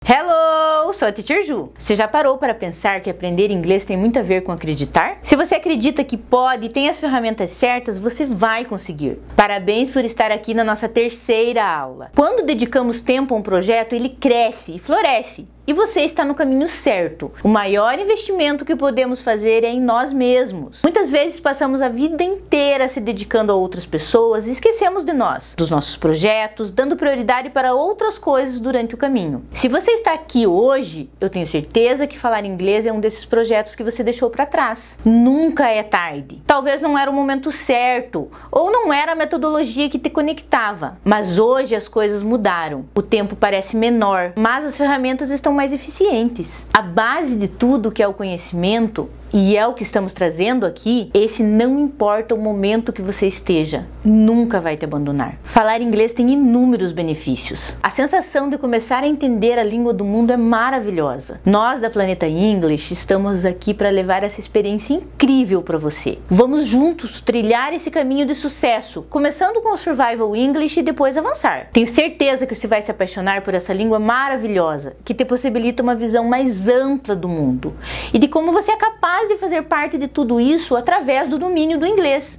Hello, sou a Teacher Ju. Você já parou para pensar que aprender inglês tem muito a ver com acreditar? Se você acredita que pode e tem as ferramentas certas, você vai conseguir. Parabéns por estar aqui na nossa terceira aula. Quando dedicamos tempo a um projeto, ele cresce e floresce. E você está no caminho certo. O maior investimento que podemos fazer é em nós mesmos. Muitas vezes passamos a vida inteira se dedicando a outras pessoas e esquecemos de nós, dos nossos projetos, dando prioridade para outras coisas durante o caminho. Se você está aqui hoje, eu tenho certeza que falar inglês é um desses projetos que você deixou para trás. Nunca é tarde. Talvez não era o momento certo, ou não era a metodologia que te conectava. Mas hoje as coisas mudaram. O tempo parece menor, mas as ferramentas estão mais eficientes. A base de tudo que é o conhecimento, e é o que estamos trazendo aqui, esse não importa o momento que você esteja, nunca vai te abandonar. Falar inglês tem inúmeros benefícios. A sensação de começar a entender a língua do mundo é maravilhosa. Nós da Planeta English estamos aqui para levar essa experiência incrível para você. Vamos juntos trilhar esse caminho de sucesso, começando com o Survival English e depois avançar. Tenho certeza que você vai se apaixonar por essa língua maravilhosa, que te possibilita uma visão mais ampla do mundo e de como você é capaz de fazer parte de tudo isso através do domínio do inglês.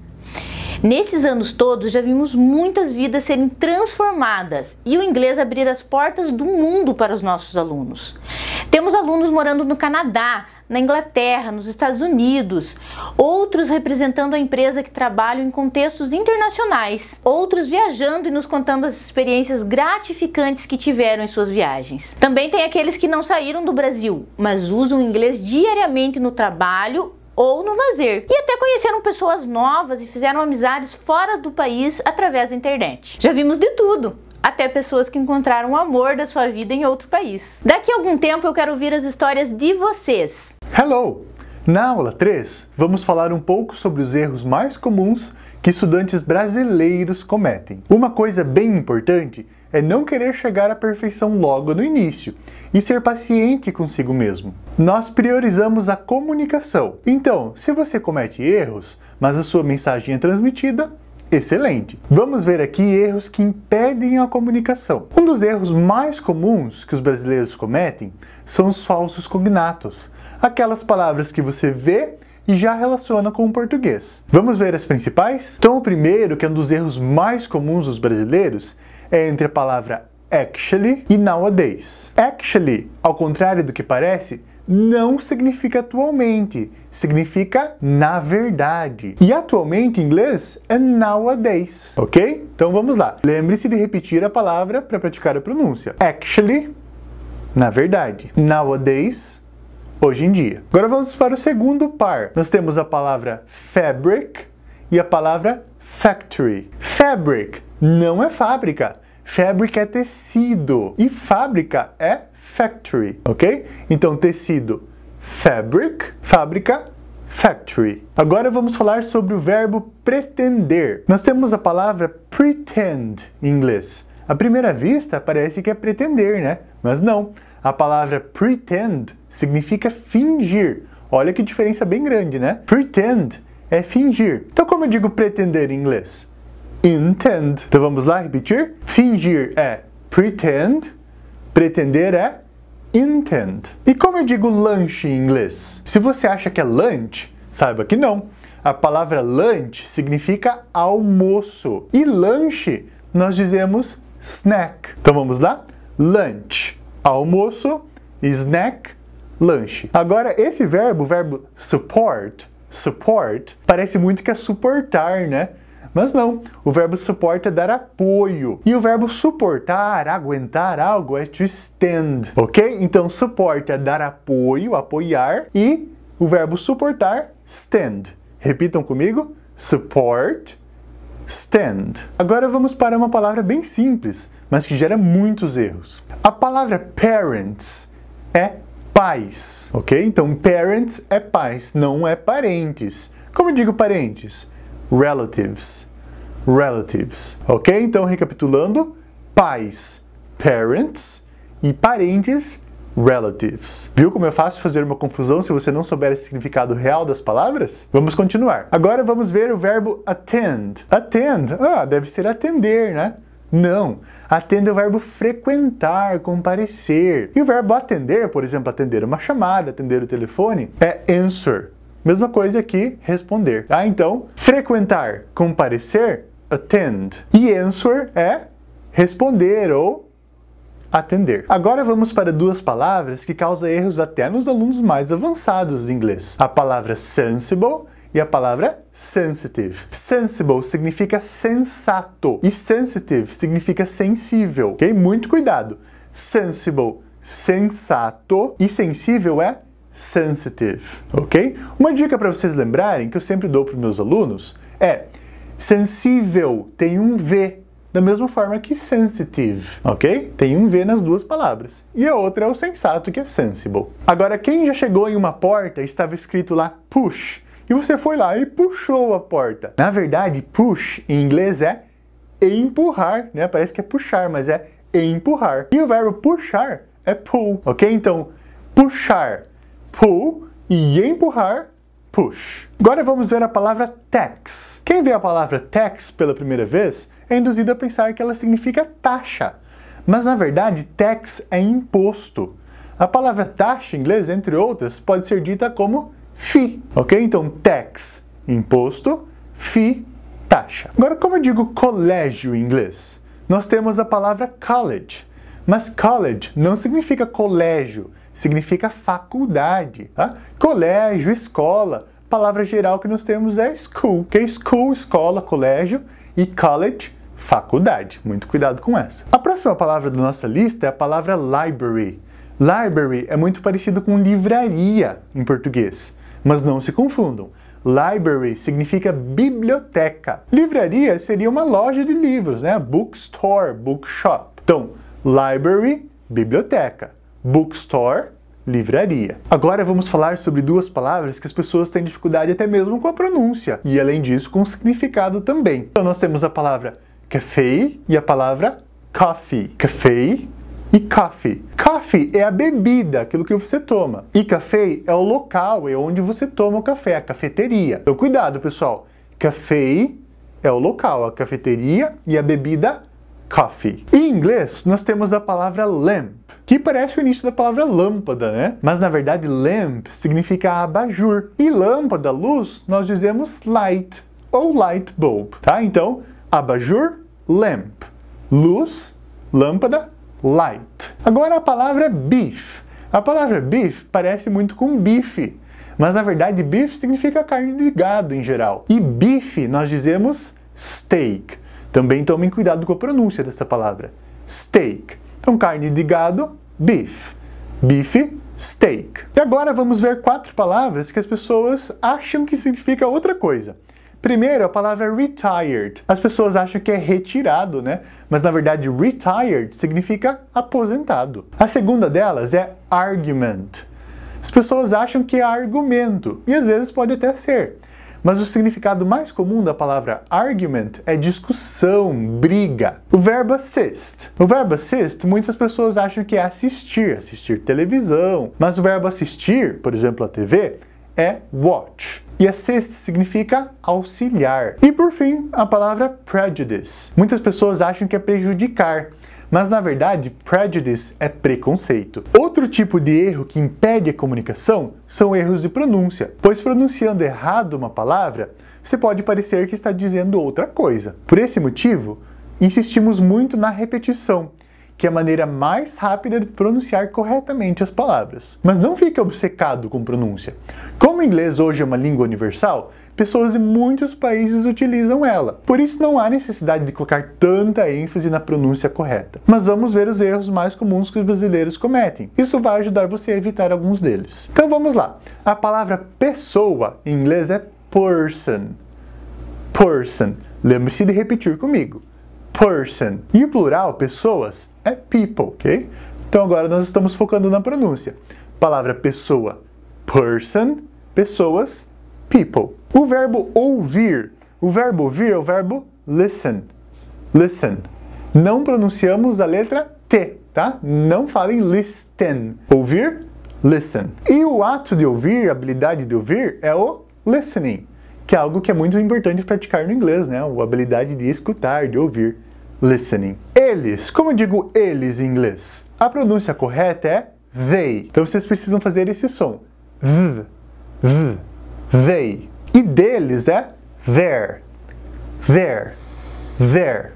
Nesses anos todos já vimos muitas vidas serem transformadas e o inglês abrir as portas do mundo para os nossos alunos. Temos alunos morando no Canadá, na Inglaterra, nos Estados Unidos, outros representando a empresa que trabalham em contextos internacionais, outros viajando e nos contando as experiências gratificantes que tiveram em suas viagens. Também tem aqueles que não saíram do Brasil, mas usam o inglês diariamente no trabalho ou no lazer. E até conheceram pessoas novas e fizeram amizades fora do país através da internet. Já vimos de tudo. Até pessoas que encontraram o amor da sua vida em outro país. Daqui a algum tempo eu quero ouvir as histórias de vocês. Hello! Na aula 3, vamos falar um pouco sobre os erros mais comuns que estudantes brasileiros cometem. Uma coisa bem importante é não querer chegar à perfeição logo no início e ser paciente consigo mesmo. Nós priorizamos a comunicação. Então, se você comete erros, mas a sua mensagem é transmitida, excelente! Vamos ver aqui erros que impedem a comunicação. Um dos erros mais comuns que os brasileiros cometem são os falsos cognatos, aquelas palavras que você vê e já relaciona com o português. Vamos ver as principais? Então o primeiro, que é um dos erros mais comuns dos brasileiros, é entre a palavra actually e nowadays. Actually, ao contrário do que parece, não significa atualmente, significa na verdade. E atualmente em inglês é nowadays, ok? Então vamos lá. Lembre-se de repetir a palavra para praticar a pronúncia. Actually, na verdade. Nowadays, hoje em dia. Agora vamos para o segundo par. Nós temos a palavra fabric e a palavra factory. Fabric não é fábrica. Fabric é tecido e fábrica é factory, ok? Então tecido, fabric, fábrica, factory. Agora vamos falar sobre o verbo pretender. Nós temos a palavra pretend em inglês. À primeira vista parece que é pretender, né? Mas não. A palavra pretend significa fingir. Olha que diferença bem grande, né? Pretend é fingir. Então como eu digo pretender em inglês? Intend. Então vamos lá repetir? Fingir é pretend, pretender é intend. E como eu digo lanche em inglês? Se você acha que é lunch, saiba que não. A palavra lunch significa almoço. E lanche nós dizemos snack. Então vamos lá? Lunch, almoço, snack, lanche. Agora esse verbo, o verbo support, parece muito que é suportar, né? Mas não, o verbo support é dar apoio. E o verbo suportar, aguentar algo, é to stand, ok? Então support é dar apoio, apoiar, e o verbo suportar, stand. Repitam comigo, support, stand. Agora vamos para uma palavra bem simples, mas que gera muitos erros. A palavra parents é pais, ok? Então parents é pais, não é parentes. Como eu digo parentes? Relatives. Relatives, ok? Então, recapitulando, pais, parents, e parentes, relatives. Viu como é fácil fazer uma confusão se você não souber o significado real das palavras? Vamos continuar. Agora vamos ver o verbo attend. Attend, deve ser atender, né? Não, attend é o verbo frequentar, comparecer. E o verbo atender, por exemplo, atender uma chamada, atender o telefone, é answer. Mesma coisa aqui, responder. Tá? Então, frequentar, comparecer, attend. E answer é responder ou atender. Agora vamos para duas palavras que causam erros até nos alunos mais avançados de inglês. A palavra sensible e a palavra sensitive. Sensible significa sensato e sensitive significa sensível, ok? Muito cuidado. Sensible, sensato e sensível é sensitive, ok? Uma dica para vocês lembrarem que eu sempre dou para os meus alunos é sensível tem um V, da mesma forma que sensitive, ok? Tem um V nas duas palavras. E a outra é o sensato, que é sensible. Agora, quem já chegou em uma porta e estava escrito lá push, e você foi lá e puxou a porta. Na verdade, push em inglês é empurrar, né? Parece que é puxar, mas é empurrar. E o verbo puxar é pull, ok? Então, puxar, pull, e empurrar, push. Agora vamos ver a palavra tax. Quem vê a palavra tax pela primeira vez é induzido a pensar que ela significa taxa. Mas na verdade, tax é imposto. A palavra taxa em inglês, entre outras, pode ser dita como fee, ok? Então, tax, imposto, fee, taxa. Agora, como eu digo colégio em inglês? Nós temos a palavra college, mas college não significa colégio, significa faculdade, tá? Colégio, escola, palavra geral que nós temos é school, ok? School, escola, colégio, e college, faculdade. Muito cuidado com essa. A próxima palavra da nossa lista é a palavra library. Library é muito parecido com livraria em português. Mas não se confundam. Library significa biblioteca. Livraria seria uma loja de livros, né? Bookstore, bookshop. Então, library, biblioteca. Bookstore, livraria. Agora vamos falar sobre duas palavras que as pessoas têm dificuldade até mesmo com a pronúncia. E além disso, com o significado também. Então nós temos a palavra café e a palavra coffee. Café e coffee. Coffee é a bebida, aquilo que você toma. E café é o local, é onde você toma o café, a cafeteria. Então cuidado, pessoal. Café é o local, a cafeteria, e a bebida, coffee. Em inglês, nós temos a palavra lamp, que parece o início da palavra lâmpada, né? Mas na verdade, lamp significa abajur. E lâmpada, luz, nós dizemos light ou light bulb, tá? Então, abajur, lamp. Luz, lâmpada, light. Agora a palavra beef. A palavra beef parece muito com bife, mas na verdade beef significa carne de gado em geral. E beef nós dizemos steak. Também tomem cuidado com a pronúncia dessa palavra. Steak. Então carne de gado, beef. Beef, steak. E agora vamos ver 4 palavras que as pessoas acham que significa outra coisa. Primeiro, a palavra retired. As pessoas acham que é retirado, né? Mas na verdade, retired significa aposentado. A segunda delas é argument. As pessoas acham que é argumento, e às vezes pode até ser. Mas o significado mais comum da palavra argument é discussão, briga. O verbo assist. O verbo assist, muitas pessoas acham que é assistir televisão. Mas o verbo assistir, por exemplo, a TV, é watch. E assist significa auxiliar. E por fim, a palavra prejudice. Muitas pessoas acham que é prejudicar, mas na verdade, prejudice é preconceito. Outro tipo de erro que impede a comunicação são erros de pronúncia, pois pronunciando errado uma palavra, você pode parecer que está dizendo outra coisa. Por esse motivo, insistimos muito na repetição, que é a maneira mais rápida de pronunciar corretamente as palavras. Mas não fique obcecado com pronúncia. Como o inglês hoje é uma língua universal, pessoas de muitos países utilizam ela. Por isso não há necessidade de colocar tanta ênfase na pronúncia correta. Mas vamos ver os erros mais comuns que os brasileiros cometem. Isso vai ajudar você a evitar alguns deles. Então vamos lá. A palavra pessoa em inglês é person. Person. Lembre-se de repetir comigo. Person. E o plural, pessoas, é people, ok? Então agora nós estamos focando na pronúncia. Palavra pessoa, person, pessoas, people. O verbo ouvir. O verbo ouvir é o verbo listen. Listen. Não pronunciamos a letra T, tá? Não falem listen. Ouvir, listen. E o ato de ouvir, a habilidade de ouvir, é o listening, que é algo que é muito importante praticar no inglês, né? A habilidade de escutar, de ouvir. listening. Eles, como eu digo eles em inglês? A pronúncia correta é they. Então vocês precisam fazer esse som. They. E deles é their. Their.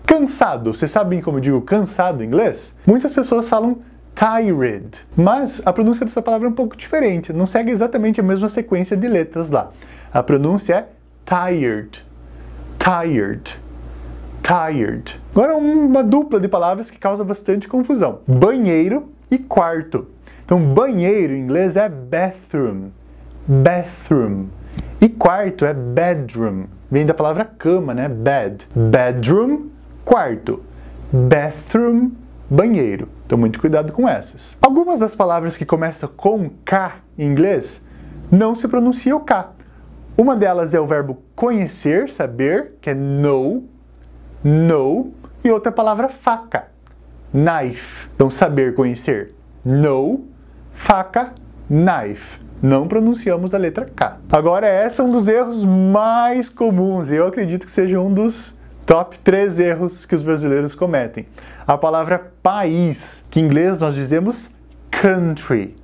Cansado. Vocês sabem como eu digo cansado em inglês? Muitas pessoas falam tired, mas a pronúncia dessa palavra é um pouco diferente. Não segue exatamente a mesma sequência de letras lá. A pronúncia é tired. Agora uma dupla de palavras que causa bastante confusão. Banheiro e quarto. Então banheiro em inglês é bathroom. E quarto é bedroom. Vem da palavra cama, né? Bed. Bedroom, quarto. Bathroom, banheiro. Então muito cuidado com essas. Algumas das palavras que começam com K em inglês não se pronuncia o K. Uma delas é o verbo conhecer, saber, que é know, e outra palavra faca, knife. Então saber, conhecer, know, faca, knife. Não pronunciamos a letra K. Agora esse é um dos erros mais comuns, e eu acredito que seja um dos top 3 erros que os brasileiros cometem. A palavra país, que em inglês nós dizemos country.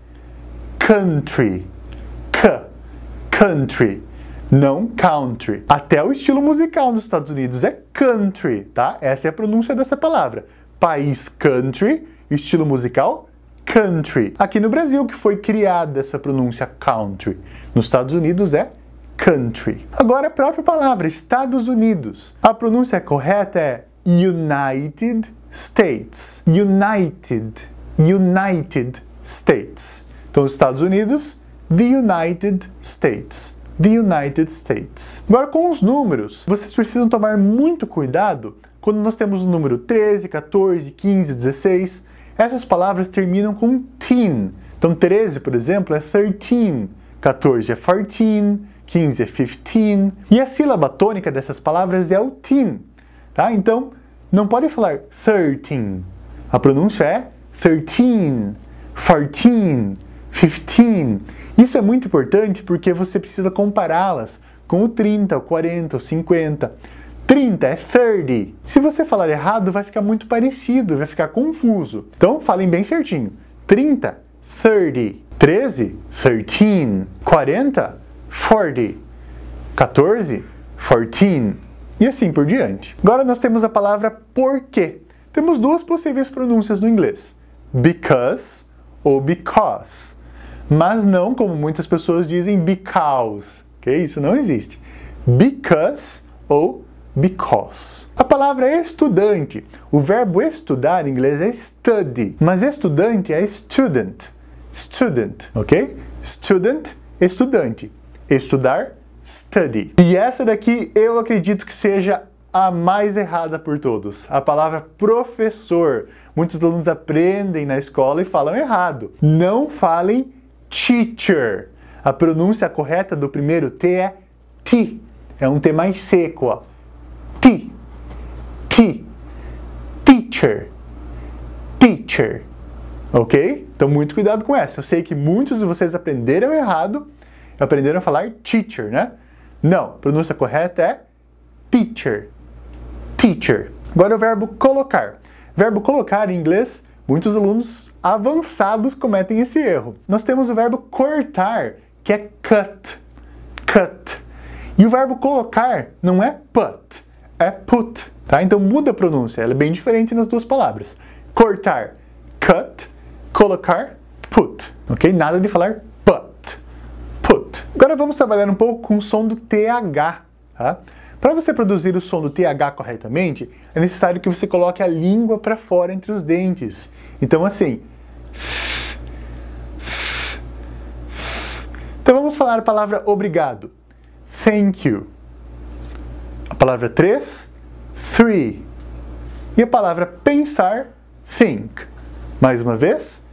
Country. Não country. Até o estilo musical nos Estados Unidos é country, tá? Essa é a pronúncia dessa palavra. País country, estilo musical country. Aqui no Brasil que foi criada essa pronúncia country. Nos Estados Unidos é country. Agora a própria palavra Estados Unidos. A pronúncia correta é United States. United States. Então os Estados Unidos, the United States. The United States. Agora com os números, vocês precisam tomar muito cuidado quando nós temos o número 13, 14, 15, 16. Essas palavras terminam com teen. Então 13, por exemplo, é 13, 14 é 14, 15 é 15. E a sílaba tônica dessas palavras é o teen. Tá? Então não pode falar 13. A pronúncia é 13, 14, 15. Isso é muito importante porque você precisa compará-las com o 30, o 40, o 50. 30 é 30. Se você falar errado, vai ficar muito parecido, vai ficar confuso. Então, falem bem certinho. 30, 30. 13, 13. 40, 40. 14, 14. E assim por diante. Agora nós temos a palavra porque. Temos duas possíveis pronúncias no inglês. Because ou because. Mas não como muitas pessoas dizem because, ok? Isso não existe. Because ou because. A palavra estudante. O verbo estudar em inglês é study, mas estudante é student. Student, ok? Student, estudante. Estudar, study. E essa daqui eu acredito que seja a mais errada por todos. A palavra professor. Muitos alunos aprendem na escola e falam errado. Não falem teacher. A pronúncia correta do primeiro T é T. É um T mais seco, ó. T. Teacher. Ok? Então muito cuidado com essa. Eu sei que muitos de vocês aprenderam errado. Aprenderam a falar teacher, né? Não. A pronúncia correta é teacher. Agora o verbo colocar. Verbo colocar em inglês, muitos alunos avançados cometem esse erro. Nós temos o verbo cortar, que é cut. E o verbo colocar não é put, é put. Tá? Então muda a pronúncia, ela é bem diferente nas duas palavras. Cortar, cut. Colocar, put. Ok? Nada de falar put. Agora vamos trabalhar um pouco com o som do TH. Tá? Para você produzir o som do TH corretamente, é necessário que você coloque a língua para fora entre os dentes. Então assim. Então vamos falar a palavra obrigado. Thank you. A palavra 3, 3. E a palavra pensar, think. Mais uma vez.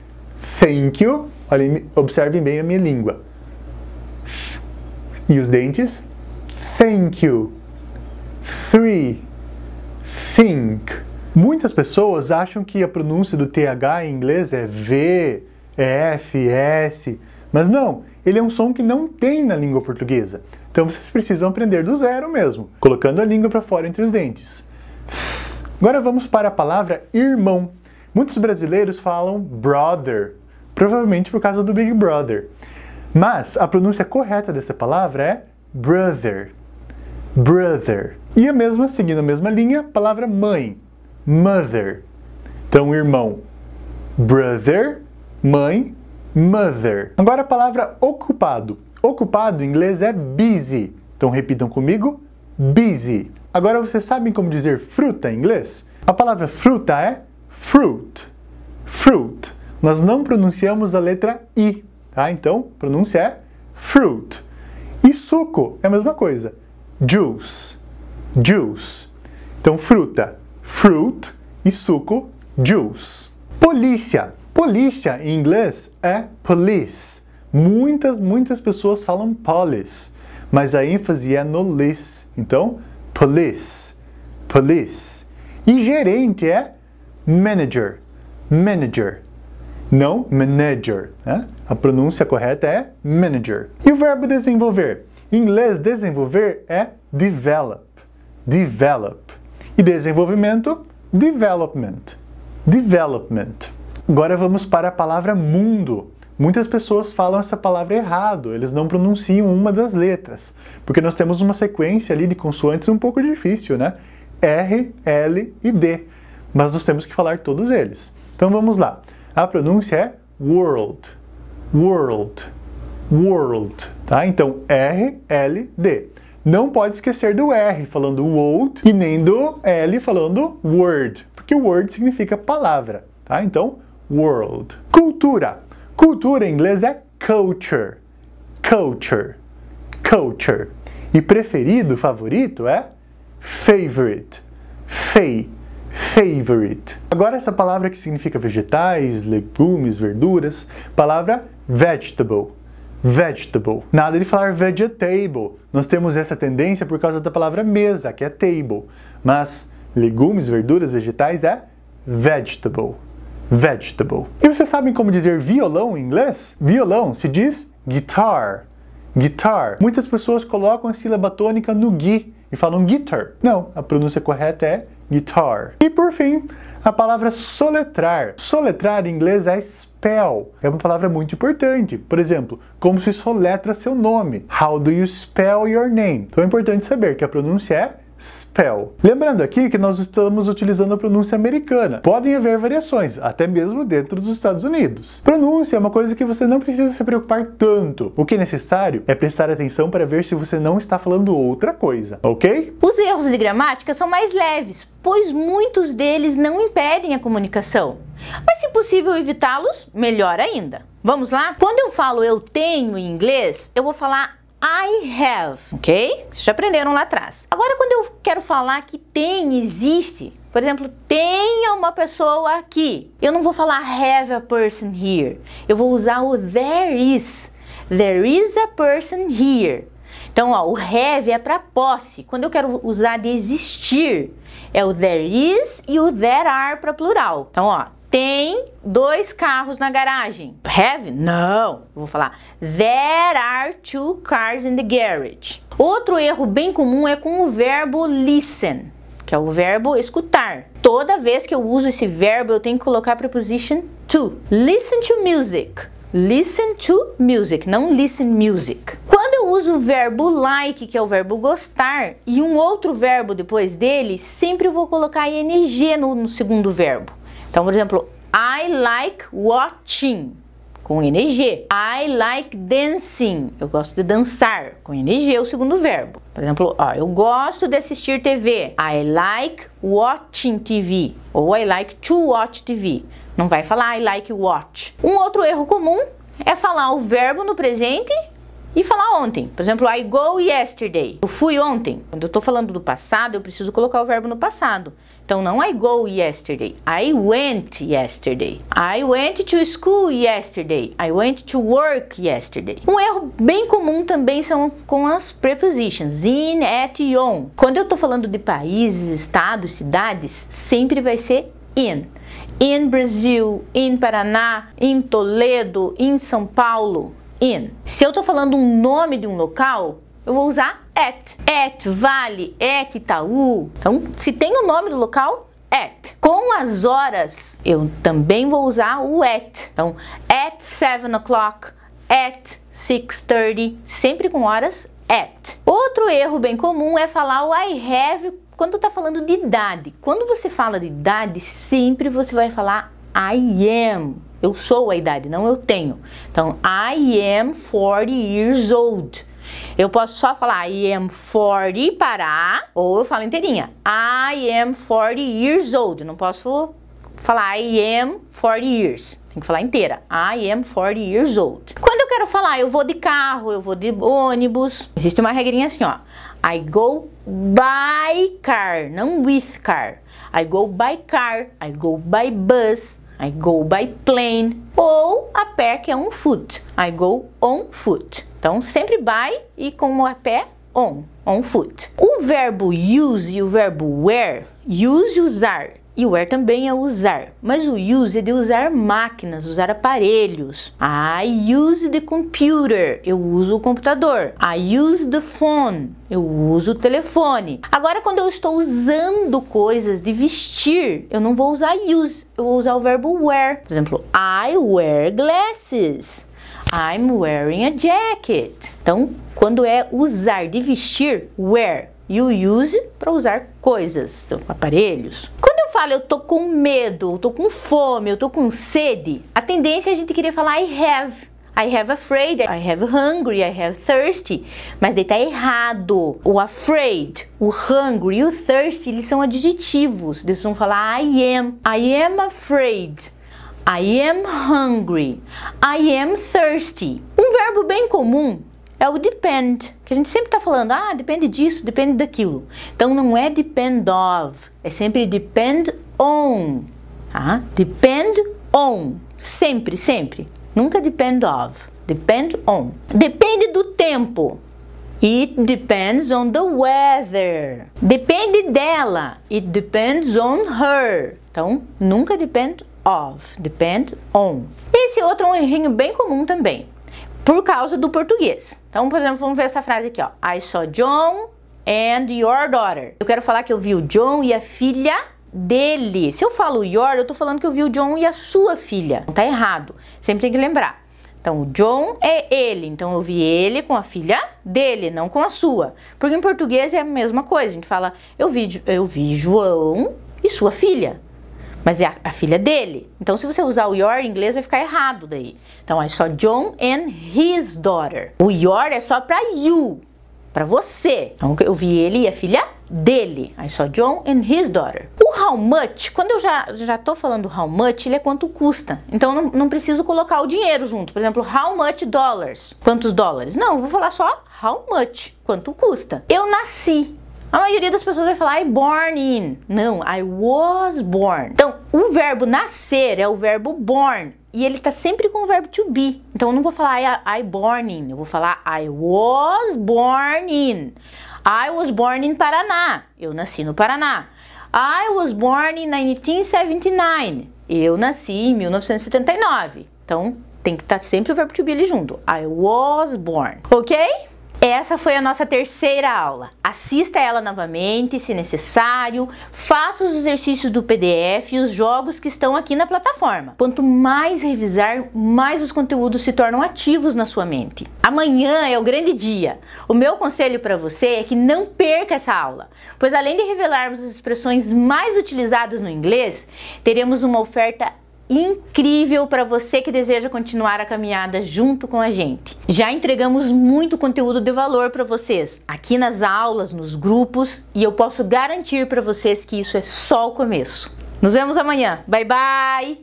Thank you. Olhem, observem bem a minha língua. E os dentes. Thank you. 3. Think. Muitas pessoas acham que a pronúncia do TH em inglês é V, F, S. Mas não, ele é um som que não tem na língua portuguesa. Então vocês precisam aprender do zero mesmo, colocando a língua para fora entre os dentes. Agora vamos para a palavra irmão. Muitos brasileiros falam brother, provavelmente por causa do Big Brother. Mas a pronúncia correta dessa palavra é brother. Brother. E seguindo a mesma linha, a palavra mãe. Mother. Então, irmão. Brother, mãe, mother. Agora a palavra ocupado. Ocupado em inglês é busy. Então repitam comigo, busy. Agora vocês sabem como dizer fruta em inglês? A palavra fruta é fruit. Fruit. Nós não pronunciamos a letra I, tá? Então, pronúncia é fruit. E suco é a mesma coisa. Juice. Juice. Então, fruta, fruit e suco, juice. Polícia. Polícia em inglês é police. Muitas pessoas falam police, mas a ênfase é no lis. Então, police, police. E gerente é manager, manager. Não manager, né? A pronúncia correta é manager. E o verbo desenvolver? Em inglês, desenvolver é develop, develop. E desenvolvimento, development, development. Agora vamos para a palavra mundo. Muitas pessoas falam essa palavra errado, eles não pronunciam uma das letras, porque nós temos uma sequência ali de consoantes um pouco difícil, né? R, L e D, mas nós temos que falar todos eles. Então vamos lá. A pronúncia é world, world, world, tá? Então R, L, D. Não pode esquecer do R falando world e nem do L falando word, porque word significa palavra, tá? Então world. Cultura. Cultura em inglês é culture, culture, culture. E preferido, favorito é favorite, favorite. Agora essa palavra que significa vegetais, legumes, verduras, palavra vegetable, vegetable. Nada de falar vegetable. Nós temos essa tendência por causa da palavra mesa, que é table. Mas legumes, verduras, vegetais é vegetable. Vegetable. E vocês sabem como dizer violão em inglês? Violão se diz guitar. Guitar. Muitas pessoas colocam a sílaba tônica no gui e falam guitar. Não, a pronúncia correta é guitar. E por fim, a palavra soletrar. Soletrar em inglês é spell. É uma palavra muito importante. Por exemplo, como se soletra seu nome. How do you spell your name? Então é importante saber que a pronúncia é spell. Lembrando aqui que nós estamos utilizando a pronúncia americana. Podem haver variações, até mesmo dentro dos Estados Unidos. Pronúncia é uma coisa que você não precisa se preocupar tanto. O que é necessário é prestar atenção para ver se você não está falando outra coisa, ok? Os erros de gramática são mais leves, pois muitos deles não impedem a comunicação. Mas se possível evitá-los, melhor ainda. Vamos lá? Quando eu falo eu tenho em inglês, eu vou falar I have, ok? Vocês já aprenderam lá atrás. Agora, quando eu quero falar que tem, existe, por exemplo, tenha uma pessoa aqui, eu não vou falar have a person here. Eu vou usar o there is. There is a person here. Então, ó, o have é para posse. Quando eu quero usar de existir, é o there is e o there are para plural. Então, ó, tem 2 carros na garagem. Have? Não. Eu vou falar there are 2 cars in the garage. Outro erro bem comum é com o verbo listen, que é o verbo escutar. Toda vez que eu uso esse verbo, eu tenho que colocar a preposition to. Listen to music. Listen to music, não listen music. Quando eu uso o verbo like, que é o verbo gostar, e um outro verbo depois dele, sempre eu vou colocar ing no segundo verbo. Então, por exemplo, I like watching, com ing. I like dancing, eu gosto de dançar, com ing, o segundo verbo. Por exemplo, ó, eu gosto de assistir TV. I like watching TV, ou I like to watch TV. Não vai falar I like watch. Um outro erro comum é falar o verbo no presente e falar ontem. Por exemplo, I go yesterday. Eu fui ontem. Quando eu estou falando do passado, eu preciso colocar o verbo no passado. Então, não I go yesterday. I went yesterday. I went to school yesterday. I went to work yesterday. Um erro bem comum também são com as prepositions. In, at e on. Quando eu estou falando de países, estados, cidades, sempre vai ser in. In Brazil, in Paraná, in Toledo, in São Paulo. In. Se eu estou falando um nome de um local, eu vou usar at. At Vale, at Itaú. Então, se tem o nome do local, at. Com as horas, eu também vou usar o at. Então, at 7 o'clock, at 6:30, sempre com horas at. Outro erro bem comum é falar o I have quando tá falando de idade. Quando você fala de idade, sempre você vai falar I am. Eu sou a idade, não eu tenho. Então, I am 40 years old. Eu posso só falar I am 40, parar, ou eu falo inteirinha. I am 40 years old. Não posso falar I am 40 years. Tem que falar inteira. I am 40 years old. Quando eu quero falar eu vou de carro, eu vou de ônibus, existe uma regrinha assim, ó. I go by car, não with car. I go by car, I go by bus, I go by plane. Ou a pé, que é on foot. I go on foot. Então, sempre by e com a pé, on foot. O verbo use e o verbo wear, use, usar, e wear também é usar. Mas o use é de usar máquinas, usar aparelhos. I use the computer, eu uso o computador. I use the phone, eu uso o telefone. Agora, quando eu estou usando coisas de vestir, eu não vou usar use, eu vou usar o verbo wear. Por exemplo, I wear glasses. I'm wearing a jacket. Então, quando é usar de vestir, wear. You use para usar coisas, aparelhos. Quando eu falo eu tô com medo, eu tô com fome, eu tô com sede, a tendência é a gente querer falar I have. I have afraid, I have hungry, I have thirsty. Mas daí tá errado. O afraid, o hungry e o thirsty, eles são adjetivos. Eles vão falar I am afraid. I am hungry. I am thirsty. Um verbo bem comum é o depend, que a gente sempre tá falando, depende disso, depende daquilo. Então não é depend of, é sempre depend on, tá? Depend on, sempre, sempre. Nunca depend of, depend on. Depende do tempo. It depends on the weather. Depende dela. It depends on her. Então, nunca depend of, depend on. Esse outro é um errinho bem comum também, por causa do português. Então, por exemplo, vamos ver essa frase aqui, ó. I saw John and your daughter. Eu quero falar que eu vi o John e a filha dele. Se eu falo your, eu tô falando que eu vi o John e a sua filha. Não tá errado. Sempre tem que lembrar. Então, o John é ele. Então, eu vi ele com a filha dele, não com a sua. Porque em português é a mesma coisa. A gente fala, eu vi João e sua filha. Mas é a filha dele. Então, se você usar o your em inglês, vai ficar errado daí. Então, I saw John and his daughter. O your é só pra you, pra você. Então, eu vi ele e a filha dele. I saw John and his daughter. O how much, quando eu já tô falando how much, ele é quanto custa. Então, não preciso colocar o dinheiro junto. Por exemplo, how much dollars? Quantos dólares? Não, eu vou falar só how much, quanto custa. Eu nasci. A maioria das pessoas vai falar I born in. Não, I was born. Então, o verbo nascer é o verbo born. E ele tá sempre com o verbo to be. Então, eu não vou falar I born in. Eu vou falar I was born in. I was born in Paraná. Eu nasci no Paraná. I was born in 1979. Eu nasci em 1979. Então, tem que estar sempre o verbo to be ali junto. I was born. Ok? Essa foi a nossa terceira aula. Assista ela novamente, se necessário. Faça os exercícios do PDF e os jogos que estão aqui na plataforma. Quanto mais revisar, mais os conteúdos se tornam ativos na sua mente. Amanhã é o grande dia. O meu conselho para você é que não perca essa aula, pois além de revelarmos as expressões mais utilizadas no inglês, teremos uma oferta incrível para você que deseja continuar a caminhada junto com a gente. Já entregamos muito conteúdo de valor para vocês, aqui nas aulas, nos grupos, e eu posso garantir para vocês que isso é só o começo. Nos vemos amanhã. Bye, bye!